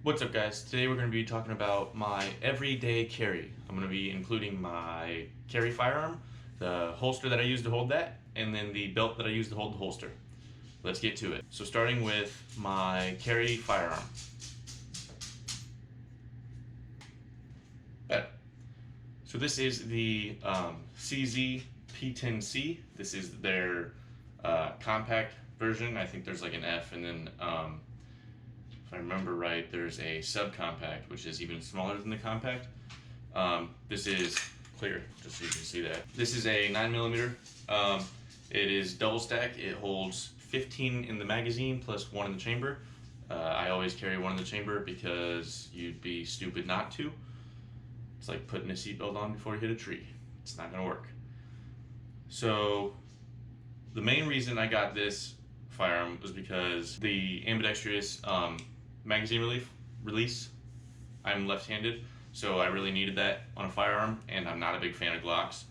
What's up, guys? Today we're going to be talking about my everyday carry. I'm going to be including my carry firearm, the holster that I use to hold that, and then the belt that I use to hold the holster. Let's get to it. So starting with my carry firearm. So this is the CZ P10C. This is their compact version. I think there's like an F, and then if I remember right, there's a subcompact, which is even smaller than the compact. This is clear, just so you can see that. This is a 9mm. It is double stack. It holds 15 in the magazine plus 1 in the chamber. I always carry 1 in the chamber because you'd be stupid not to. It's like putting a seatbelt on before you hit a tree. It's not gonna work. So the main reason I got this firearm was because the ambidextrous magazine release. I'm left-handed, so I really needed that on a firearm, and I'm not a big fan of Glocks,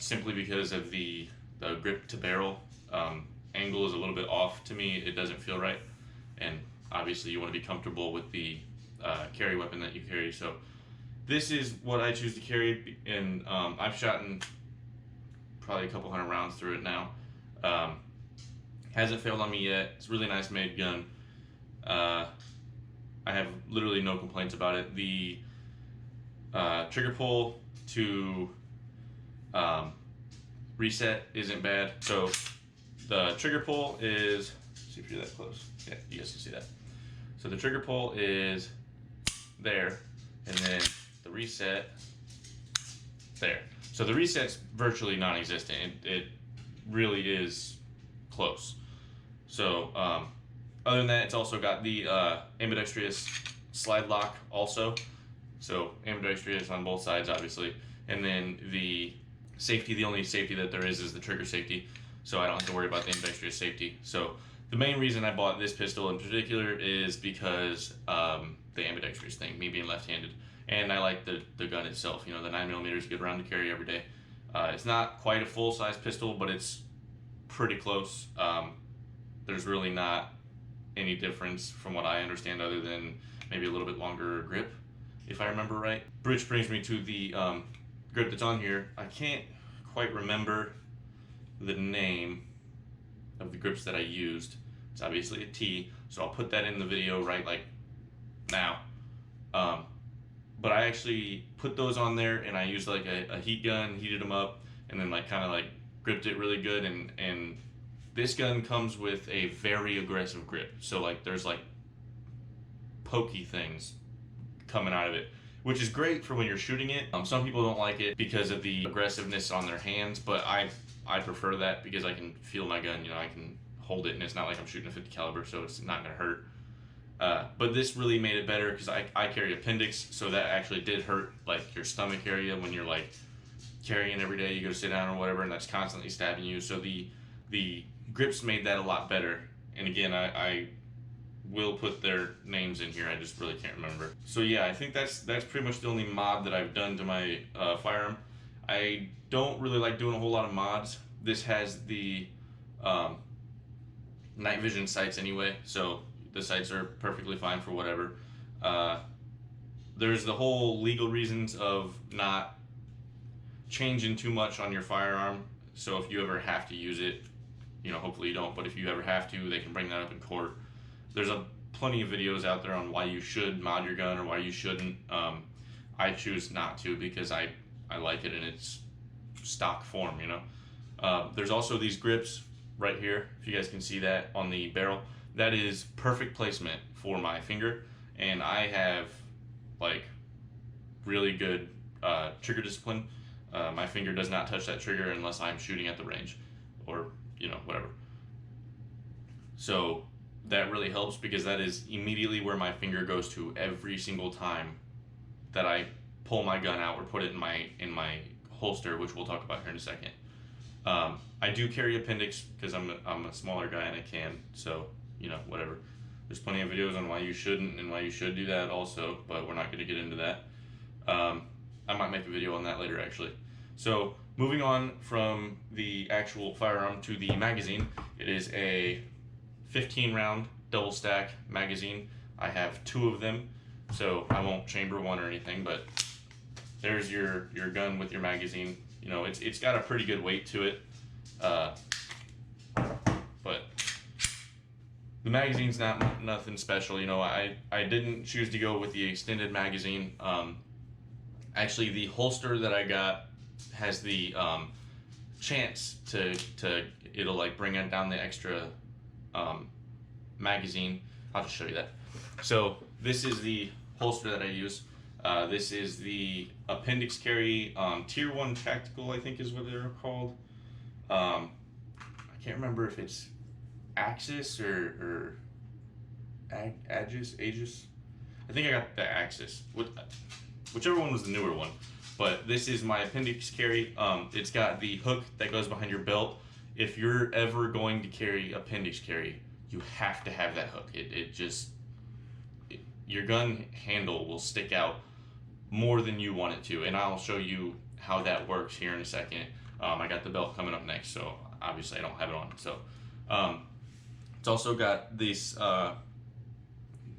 simply because of the grip to barrel angle is a little bit off to me. It doesn't feel right, and obviously you want to be comfortable with the carry weapon that you carry. So this is what I choose to carry, and I've shot in probably a couple hundred rounds through it now. Hasn't failed on me yet. It's a really nice made gun. I have literally no complaints about it. The trigger pull to reset isn't bad. So the trigger pull is, see if you're that close. Yeah, you guys can see that. So the trigger pull is there, and then the reset there. So the reset's virtually non-existent. It really is close. So other than that, it's also got the ambidextrous slide lock also. So ambidextrous on both sides, obviously. And then the safety, the only safety that there is the trigger safety. So I don't have to worry about the ambidextrous safety. So the main reason I bought this pistol in particular is because the ambidextrous thing, me being left-handed. And I like the gun itself. You know, the 9mm is a good round to carry every day. It's not quite a full-size pistol, but it's pretty close. There's really not any difference from what I understand, other than maybe a little bit longer grip, if I remember right. Which brings me to the grip that's on here. I can't quite remember the name of the grips that I used. It's obviously a T, so I'll put that in the video right like now. But I actually put those on there, and I used like a heat gun, heated them up, and then like kind of like gripped it really good. And this gun comes with a very aggressive grip. So like there's like pokey things coming out of it, which is great for when you're shooting it. Some people don't like it because of the aggressiveness on their hands, but I prefer that because I can feel my gun. You know, I can hold it, and it's not like I'm shooting a 50 caliber, so it's not gonna hurt. But this really made it better because I carry appendix, so that actually did hurt like your stomach area when you're like carrying every day. You go to sit down or whatever, and that's constantly stabbing you. So the grips made that a lot better. And again, I will put their names in here. I just really can't remember. So yeah, I think that's pretty much the only mod that I've done to my firearm. I don't really like doing a whole lot of mods. This has the night vision sights anyway, so the sights are perfectly fine for whatever. There's the whole legal reasons of not changing too much on your firearm. So if you ever have to use it, you know, hopefully you don't, but if you ever have to, they can bring that up in court. There's plenty of videos out there on why you should mod your gun or why you shouldn't. I choose not to because I like it in its stock form, you know. There's also these grips right here, if you guys can see that on the barrel. That is perfect placement for my finger, and I have like really good trigger discipline. My finger does not touch that trigger unless I'm shooting at the range or, you know, whatever. So that really helps because that is immediately where my finger goes to every single time that I pull my gun out or put it in my holster, which we'll talk about here in a second. I do carry appendix because I'm a smaller guy and I can, so you know, whatever. There's plenty of videos on why you shouldn't and why you should do that also, but we're not going to get into that. I might make a video on that later, actually. So moving on from the actual firearm to the magazine, it is a 15 round double stack magazine. I have 2 of them, so I won't chamber one or anything, but there's your gun with your magazine. You know, it's got a pretty good weight to it, but the magazine's nothing special. You know, I didn't choose to go with the extended magazine. Actually, the holster that I got has the chance to it'll like bring it down the extra magazine. I'll just show you that. So this is the holster that I use. This is the appendix carry tier 1 tactical, I think is what they're called. I can't remember if it's Axis or Aegis. I think I got the Axis, whichever one was the newer one. But this is my appendix carry. It's got the hook that goes behind your belt. If you're ever going to carry appendix carry, you have to have that hook. Your gun handle will stick out more than you want it to, and I'll show you how that works here in a second. I got the belt coming up next, so obviously I don't have it on. So it's also got this, I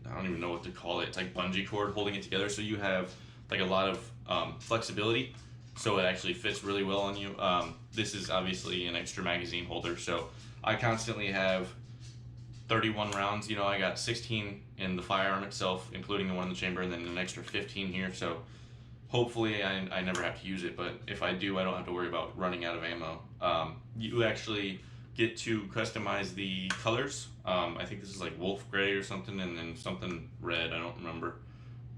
don't even know what to call it. It's like bungee cord holding it together, so you have like a lot of flexibility, so it actually fits really well on you. This is obviously an extra magazine holder, so I constantly have 31 rounds. You know, I got 16 in the firearm itself, including the one in the chamber, and then an extra 15 here. So hopefully I never have to use it, but if I do, I don't have to worry about running out of ammo. You actually get to customize the colors. I think this is like wolf gray or something, and then something red, I don't remember.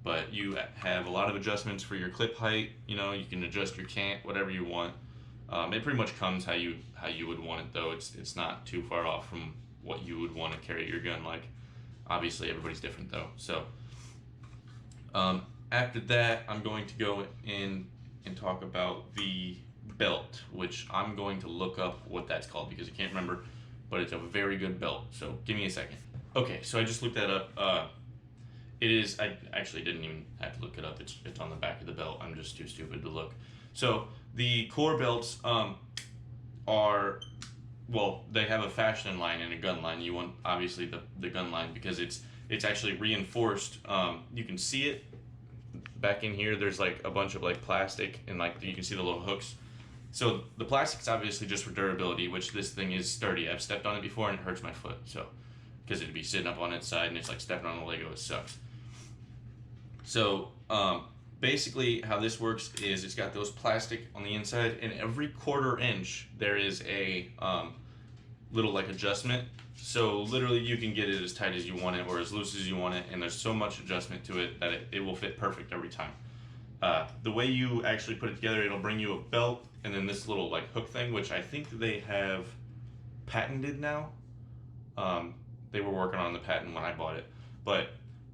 But you have a lot of adjustments for your clip height. You know, you can adjust your cant, whatever you want. It pretty much comes how you would want it, though. It's not too far off from what you would want to carry your gun like. Obviously, everybody's different, though. So after that, I'm going to go in and talk about the belt, which I'm going to look up what that's called because I can't remember, but it's a very good belt. So give me a second. Okay, so I just looked that up. It is, I actually didn't even have to look it up. It's on the back of the belt. I'm just too stupid to look. So the core belts are, well, they have a fashion line and a gun line. You want obviously the gun line because it's actually reinforced. You can see it back in here. There's like a bunch of like plastic and like you can see the little hooks. So the plastic's obviously just for durability, which this thing is sturdy. I've stepped on it before and it hurts my foot. So because it'd be sitting up on its side and it's like stepping on a Lego. It sucks. So basically how this works is it's got those plastic on the inside, and every 1/4 inch there is a little like adjustment. So literally you can get it as tight as you want it or as loose as you want it, and there's so much adjustment to it that it will fit perfect every time. The way you actually put it together, it'll bring you a belt and then this little like hook thing, which I think they have patented now. They were working on the patent when I bought it, but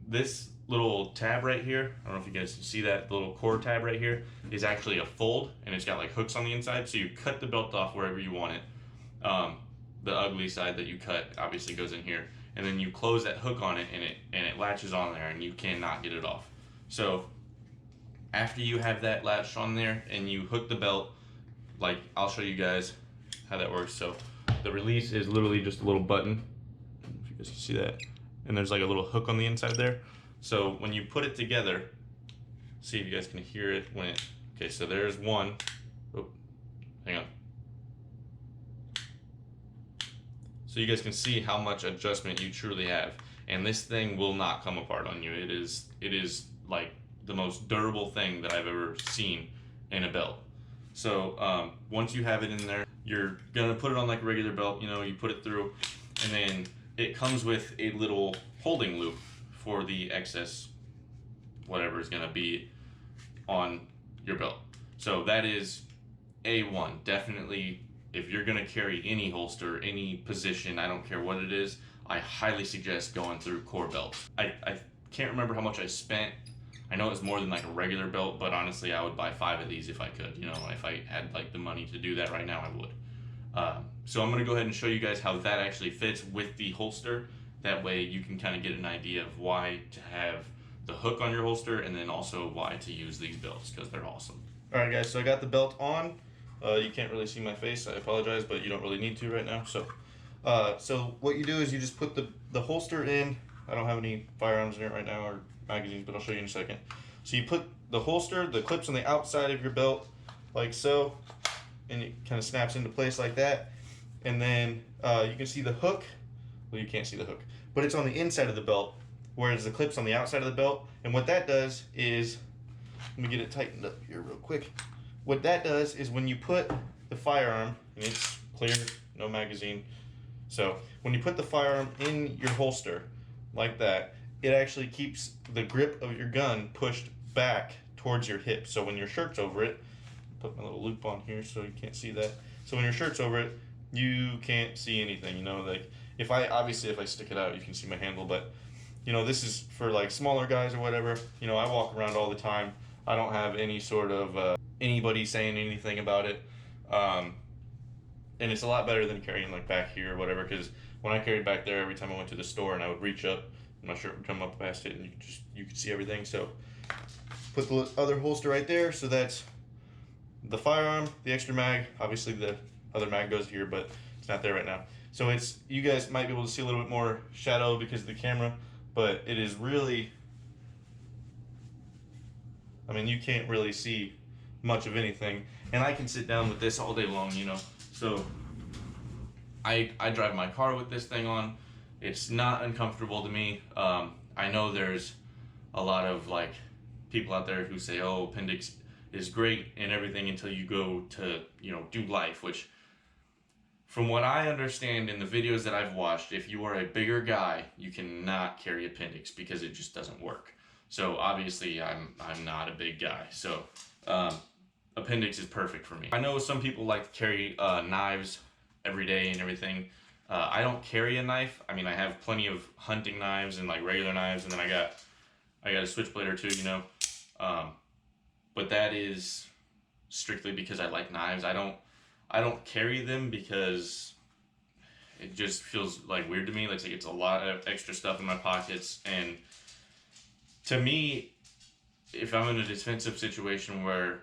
this little tab right here, I don't know if you guys can see that, the little core tab right here is actually a fold, and it's got like hooks on the inside, so you cut the belt off wherever you want it. The ugly side that you cut obviously goes in here, and then you close that hook on it, and it latches on there, and you cannot get it off. So after you have that latched on there and you hook the belt, like I'll show you guys how that works. So the release is literally just a little button, I don't know if you guys can see that, and there's like a little hook on the inside there. So when you put it together, see if you guys can hear it when it, okay, so there's one, oh, hang on. So you guys can see how much adjustment you truly have. And this thing will not come apart on you. It is like the most durable thing that I've ever seen in a belt. So once you have it in there, you're gonna put it on like a regular belt, you know, you put it through, and then it comes with a little holding loop for the excess whatever is going to be on your belt. So that is A1. Definitely, if you're going to carry any holster, any position, I don't care what it is, I highly suggest going through core belts. I can't remember how much I spent. I know it's more than like a regular belt, but honestly I would buy 5 of these if I could. You know, if I had like the money to do that right now, I would. So I'm going to go ahead and show you guys how that actually fits with the holster. That way you can kind of get an idea of why to have the hook on your holster, and then also why to use these belts, because they're awesome. Alright guys, so I got the belt on. You can't really see my face, I apologize, but you don't really need to right now. So what you do is you just put the holster in. I don't have any firearms in it right now or magazines, but I'll show you in a second. So you put the holster, the clips on the outside of your belt, like so, and it kind of snaps into place like that. And then you can see the hook. Well, you can't see the hook, but it's on the inside of the belt, whereas the clip's on the outside of the belt. And what that does is, let me get it tightened up here real quick. What that does is when you put the firearm, and it's clear, no magazine. So when you put the firearm in your holster like that, it actually keeps the grip of your gun pushed back towards your hip. So when your shirt's over it, put my little loop on here so you can't see that. So when your shirt's over it, you can't see anything, you know, like if I stick it out, you can see my handle, but you know, this is for like smaller guys or whatever. You know, I walk around all the time. I don't have any sort of anybody saying anything about it. And it's a lot better than carrying like back here or whatever, because when I carried back there, every time I went to the store and I would reach up, my shirt would come up past it and you could see everything. So put the other holster right there. So that's the firearm, the extra mag. Obviously the other mag goes here, but it's not there right now. So it's, you guys might be able to see a little bit more shadow because of the camera, but it is really, I mean, you can't really see much of anything. And I can sit down with this all day long, you know. So I drive my car with this thing on. It's not uncomfortable to me. I know there's a lot of like people out there who say, oh, appendix is great and everything until you go to, you know, do life, which from what I understand in the videos that I've watched, if you are a bigger guy, you cannot carry appendix because it just doesn't work. So obviously I'm not a big guy. So appendix is perfect for me. I know some people like to carry knives every day and everything. I don't carry a knife. I mean, I have plenty of hunting knives and like regular knives, and then I got a switchblade or two, you know. But that is strictly because I like knives. I don't carry them because it just feels like weird to me. Like it's a lot of extra stuff in my pockets, and to me, if I'm in a defensive situation where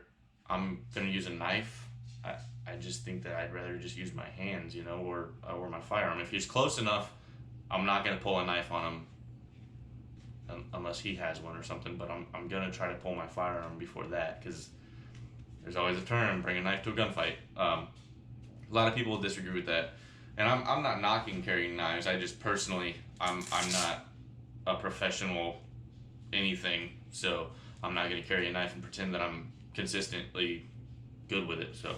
I'm gonna use a knife, I just think that I'd rather just use my hands, you know, or my firearm. If he's close enough, I'm not gonna pull a knife on him unless he has one or something. But I'm gonna try to pull my firearm before that, because there's always a term: bring a knife to a gunfight. A lot of people disagree with that, and I'm not knocking carrying knives. I just personally, I'm not a professional anything, so I'm not gonna carry a knife and pretend that I'm consistently good with it. So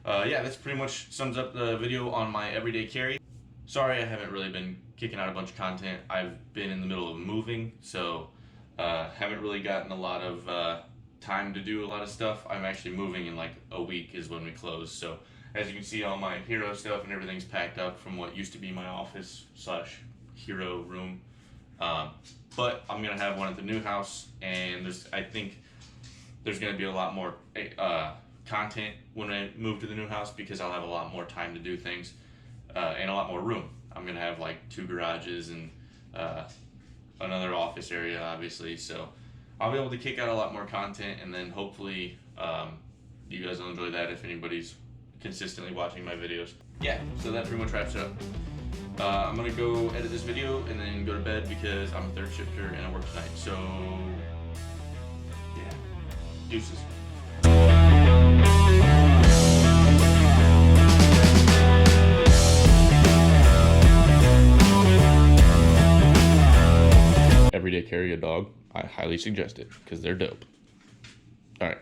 yeah, that's pretty much sums up the video on my everyday carry. Sorry I haven't really been kicking out a bunch of content. I've been in the middle of moving, so haven't really gotten a lot of time to do a lot of stuff. I'm actually moving in like a week is when we close. So as you can see, all my hero stuff and everything's packed up from what used to be my office / hero room. But I'm gonna have one at the new house, and I think there's gonna be a lot more content when I move to the new house, because I'll have a lot more time to do things and a lot more room. I'm gonna have like 2 garages and another office area, obviously. So I'll be able to kick out a lot more content, and then hopefully you guys will enjoy that if anybody's consistently watching my videos. Yeah, so that pretty much wraps it up. I'm gonna go edit this video and then go to bed because I'm a third shifter and I work tonight. So yeah, deuces. Everyday carry a dog. I highly suggest it because they're dope. All right.